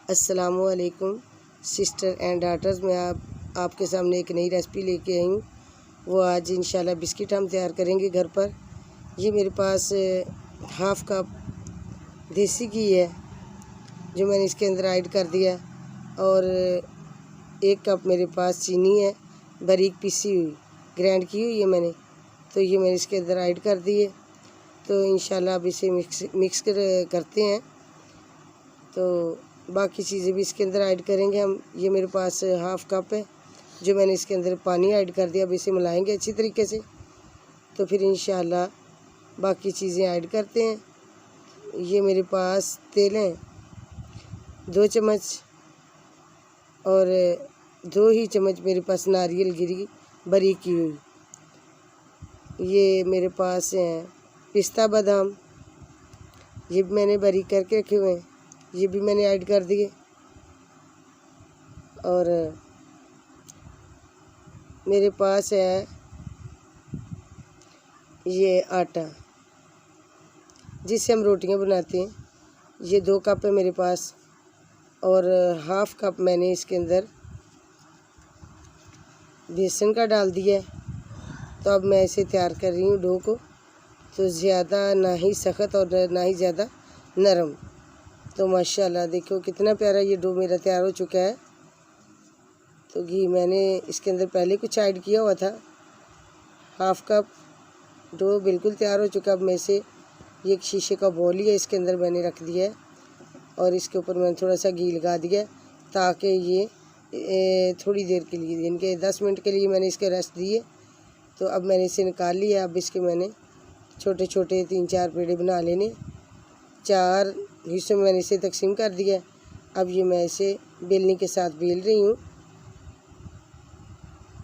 अस्सलामुअलैकुम sister and daughters. मैं आपके सामने एक नई रेसिपी लेके आई हूँ। वो आज इंशाल्लाह बिस्किट हम तैयार करेंगे घर पर। ये मेरे पास हाफ़ कप देसी घी है जो मैंने इसके अंदर ऐड कर दिया, और 1 कप मेरे पास चीनी है बारीक पीसी हुई, ग्राइंड की हुई है मैंने। तो ये मैंने इसके अंदर ऐड कर दी है। तो इंशाल्लाह अब इसे मिक्स करते हैं। तो बाकी चीज़ें भी इसके अंदर ऐड करेंगे हम। ये मेरे पास हाफ़ कप है जो मैंने इसके अंदर पानी ऐड कर दिया। अब इसे मिलाएंगे अच्छी तरीके से, तो फिर इंशाल्लाह बाकी चीज़ें ऐड करते हैं। ये मेरे पास तेल है 2 चम्मच, और 2 ही चम्मच मेरे पास नारियल गिरी बारीक की हुई। ये मेरे पास हैं पिस्ता बादाम, ये भी मैंने बारीक करके रखे हुए हैं, ये भी मैंने ऐड कर दिए। और मेरे पास है ये आटा जिससे हम रोटियां बनाते हैं, ये 2 कप है मेरे पास, और हाफ़ कप मैंने इसके अंदर बेसन का डाल दिया है। तो अब मैं इसे तैयार कर रही हूँ डो को। तो ज़्यादा ना ही सख्त और ना ही ज़्यादा नरम। तो माशाल्लाह देखो कितना प्यारा ये डो मेरा तैयार हो चुका है। तो घी मैंने इसके अंदर पहले कुछ ऐड किया हुआ था। हाफ़ कप डो बिल्कुल तैयार हो चुका। अब मैं इसे ये एक शीशे का बॉल ही है, इसके अंदर मैंने रख दिया है, और इसके ऊपर मैंने थोड़ा सा घी लगा दिया ताकि ये थोड़ी देर के लिए, इनके 10 मिनट के लिए मैंने इसके रेस्ट दिए। तो अब मैंने इसे निकाल लिया। अब इसके मैंने छोटे छोटे 3-4 पेड़े बना लेने। 4 हिस्सों में मैंने इसे तकसीम कर दिया। अब ये मैं इसे बेलनी के साथ बेल रही हूँ।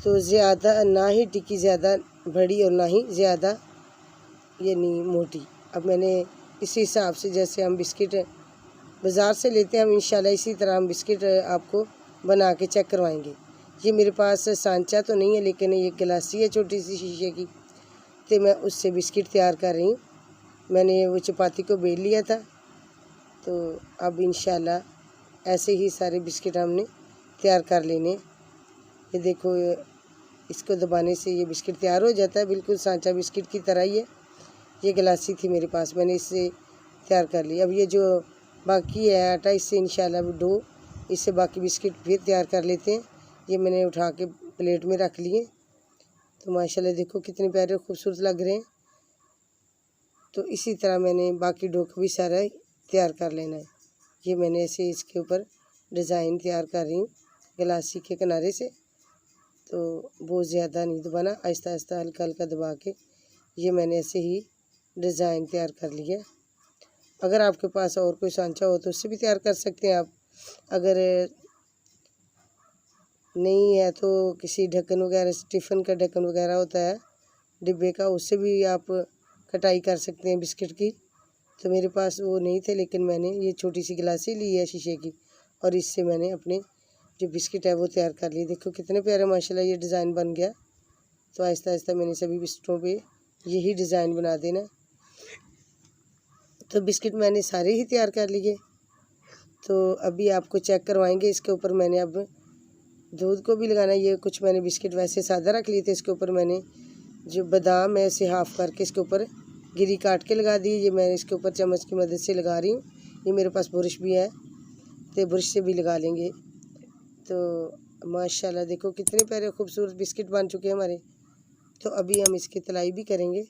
तो ज़्यादा ना ही टिक्की ज़्यादा बड़ी और ना ही ज़्यादा यानी मोटी। अब मैंने इसी हिसाब से जैसे हम बिस्किट बाज़ार से लेते हैं, हम इंशाल्लाह इसी तरह हम बिस्किट आपको बना के चेक करवाएंगे। ये मेरे पास सांचा तो नहीं है, लेकिन ये गिलासी है छोटी सी शीशे की, तो मैं उससे बिस्किट तैयार कर रही हूँ। मैंने वो चपाती को बेल लिया था। तो अब इंशाल्लाह ऐसे ही सारे बिस्किट हमने तैयार कर लेने। ये देखो, इसको दबाने से ये बिस्किट तैयार हो जाता है, बिल्कुल सांचा बिस्किट की तरह ही है। ये गिलासी थी मेरे पास, मैंने इससे तैयार कर लिया। अब ये जो बाकी है आटा, इससे इंशाल्लाह डो, इससे बाकी बिस्किट फिर तैयार कर लेते हैं। ये मैंने उठा के प्लेट में रख लिए। तो माशाल्लाह देखो कितने प्यारे खूबसूरत लग रहे हैं। तो इसी तरह मैंने बाकी डो को भी सारा तैयार कर लेना है। ये मैंने ऐसे इसके ऊपर डिज़ाइन तैयार कर रही हूँ गिलासी के किनारे से। तो बहुत ज़्यादा नहीं दबाना, आहिस्ता आहिस्ता हल्का हल्का दबा के ये मैंने ऐसे ही डिज़ाइन तैयार कर लिया। अगर आपके पास और कोई सांचा हो तो उससे भी तैयार कर सकते हैं आप। अगर नहीं है तो किसी ढक्कन वगैरह, टिफ़िन का ढक्कन वगैरह होता है डिब्बे का, उससे भी आप कटाई कर सकते हैं बिस्किट की। तो मेरे पास वो नहीं थे, लेकिन मैंने ये छोटी सी गिलासी ली है शीशे की, और इससे मैंने अपने जो बिस्किट है वो तैयार कर लिए। देखो कितने प्यारे माशाल्लाह ये डिज़ाइन बन गया। तो आहिस्ता आहिस्ता मैंने सभी बिस्किटों पे यही डिज़ाइन बना देना। तो बिस्किट मैंने सारे ही तैयार कर लिए। तो अभी आपको चेक करवाएंगे। इसके ऊपर मैंने अब दूध को भी लगाना। ये कुछ मैंने बिस्किट वैसे सादा रख लिए थे, इसके ऊपर मैंने जो बादाम है इसे हाफ़ करके इसके ऊपर गिरी काट के लगा दी। ये मैं इसके ऊपर चम्मच की मदद से लगा रही हूँ। ये मेरे पास बुरश भी है, तो बुरश से भी लगा लेंगे। तो माशाल्लाह देखो कितने प्यारे खूबसूरत बिस्किट बन चुके हैं हमारे। तो अभी हम इसकी तलाई भी करेंगे,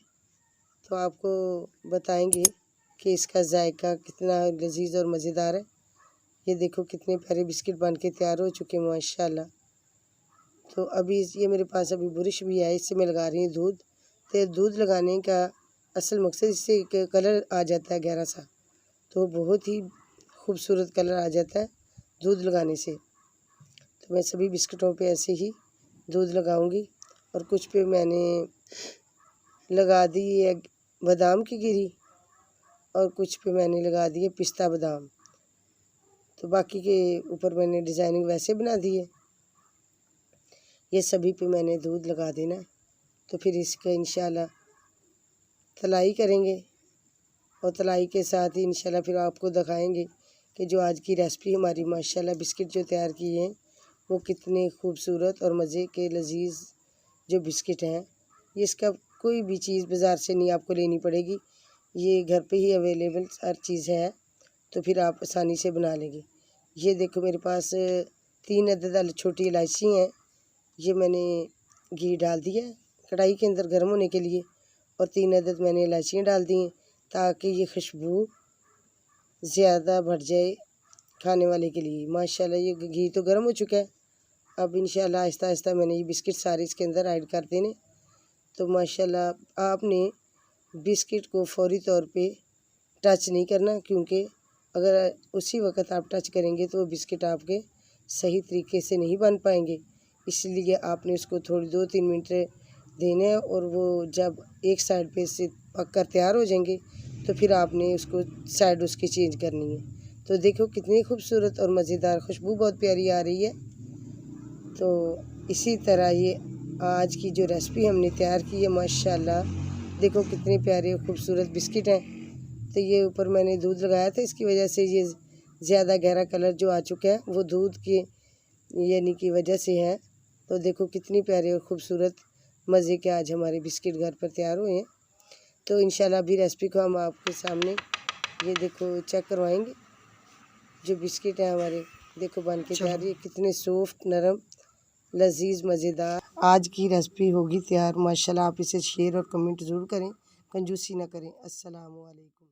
तो आपको बताएंगे कि इसका जायका कितना लजीज और मज़ेदार है। ये देखो कितने प्यारे बिस्किट बन के तैयार हो चुके हैं माशाल्लाह। तो अभी ये मेरे पास अभी बुरश भी है, इससे मैं लगा रही हूँ दूध। तो दूध लगाने का असल मकसद, इससे एक कलर आ जाता है गहरा सा, तो बहुत ही खूबसूरत कलर आ जाता है दूध लगाने से। तो मैं सभी बिस्किटों पे ऐसे ही दूध लगाऊंगी, और कुछ पे मैंने लगा दी है बादाम की गिरी, और कुछ पे मैंने लगा दिए पिस्ता बादाम। तो बाकी के ऊपर मैंने डिज़ाइनिंग वैसे बना दी है। ये सभी पे मैंने दूध लगा देना। तो फिर इसका इंशाल्लाह तलाई करेंगे, और तलाई के साथ ही इंशाल्लाह फिर आपको दिखाएंगे कि जो आज की रेसिपी हमारी माशाल्लाह बिस्किट जो तैयार किए हैं वो कितने खूबसूरत और मज़े के लजीज जो बिस्किट हैं। ये इसका कोई भी चीज़ बाज़ार से नहीं आपको लेनी पड़ेगी, ये घर पे ही अवेलेबल हर चीज़ है, तो फिर आप आसानी से बना लेंगे। ये देखो मेरे पास 3 अदद छोटी इलायची हैं। ये मैंने घी डाल दिया है कढ़ाई के अंदर गर्म होने के लिए, और 3 अदद मैंने इलायचियाँ डाल दी हैं ताकि ये खुशबू ज़्यादा बढ़ जाए खाने वाले के लिए। माशाल्लाह ये घी तो गर्म हो चुका है। अब इंशाल्लाह आहिस्ता आहिस्ता मैंने ये बिस्किट सारे इसके अंदर ऐड कर देने। तो माशाल्लाह आपने बिस्किट को फौरी तौर पे टच नहीं करना, क्योंकि अगर उसी वक्त आप टच करेंगे तो वो बिस्किट आपके सही तरीके से नहीं बन पाएंगे। इसलिए आपने उसको थोड़ी 2-3 मिनट देने हैं, और वो जब एक साइड पे से पक कर तैयार हो जाएंगे तो फिर आपने उसको साइड उसकी चेंज करनी है। तो देखो कितनी खूबसूरत और मज़ेदार खुशबू बहुत प्यारी आ रही है। तो इसी तरह ये आज की जो रेसिपी हमने तैयार की है माशाल्लाह, देखो कितने प्यारे और खूबसूरत बिस्किट हैं। तो ये ऊपर मैंने दूध लगाया था, इसकी वजह से ये ज़्यादा गहरा कलर जो आ चुका है वो दूध की यानी की वजह से है। तो देखो कितनी प्यारे और ख़ूबसूरत मज़े के आज हमारे बिस्किट घर पर तैयार हुए हैं। तो इंशाल्लाह अभी रेसिपी को हम आपके सामने ये देखो चेक करवाएंगे। जो बिस्किट हैं हमारे देखो बन के तैयार, ये कितने सॉफ्ट नरम लजीज मज़ेदार आज की रेसिपी होगी तैयार। माशाल्लाह आप इसे शेयर और कमेंट ज़रूर करें, कंजूसी ना करें। अस्सलाम वालेकुम।